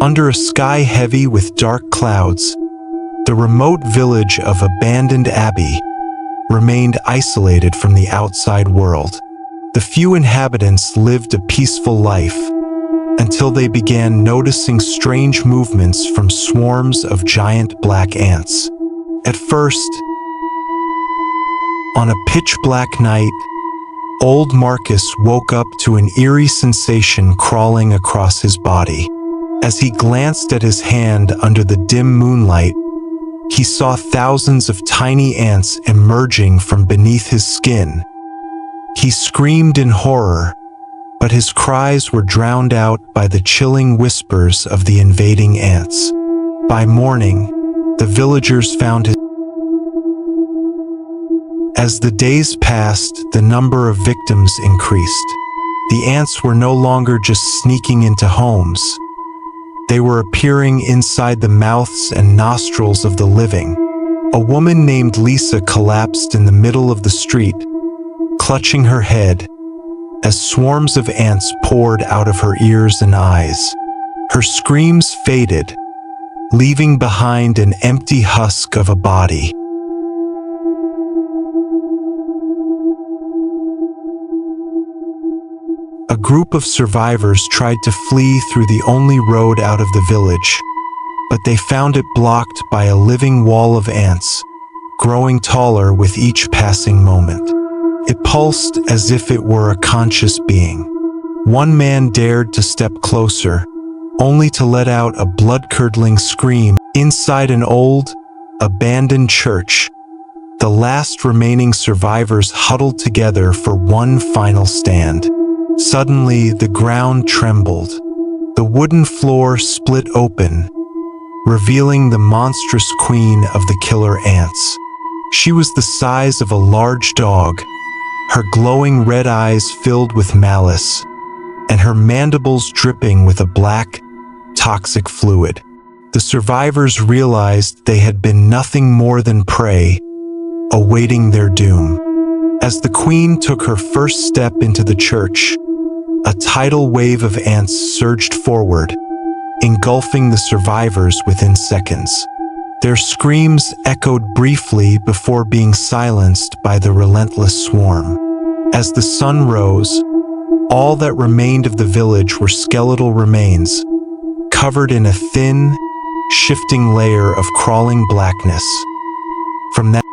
Under a sky heavy with dark clouds, the remote village of abandoned Abbey remained isolated from the outside world. The few inhabitants lived a peaceful life until they began noticing strange movements from swarms of giant black ants. At first, on a pitch-black night, old Marcus woke up to an eerie sensation crawling across his body. As he glanced at his hand under the dim moonlight, he saw thousands of tiny ants emerging from beneath his skin. He screamed in horror, but his cries were drowned out by the chilling whispers of the invading ants. By morning, the villagers found his. As the days passed, the number of victims increased. The ants were no longer just sneaking into homes. They were appearing inside the mouths and nostrils of the living. A woman named Lisa collapsed in the middle of the street, clutching her head, as swarms of ants poured out of her ears and eyes. Her screams faded, leaving behind an empty husk of a body. A group of survivors tried to flee through the only road out of the village, but they found it blocked by a living wall of ants, growing taller with each passing moment. It pulsed as if it were a conscious being. One man dared to step closer, only to let out a blood-curdling scream. Inside an old, abandoned church, the last remaining survivors huddled together for one final stand. Suddenly, the ground trembled. The wooden floor split open, revealing the monstrous queen of the killer ants. She was the size of a large dog, her glowing red eyes filled with malice, and her mandibles dripping with a black, toxic fluid. The survivors realized they had been nothing more than prey, awaiting their doom. As the queen took her first step into the church, a tidal wave of ants surged forward, engulfing the survivors within seconds. Their screams echoed briefly before being silenced by the relentless swarm. As the sun rose, all that remained of the village were skeletal remains, covered in a thin, shifting layer of crawling blackness. From that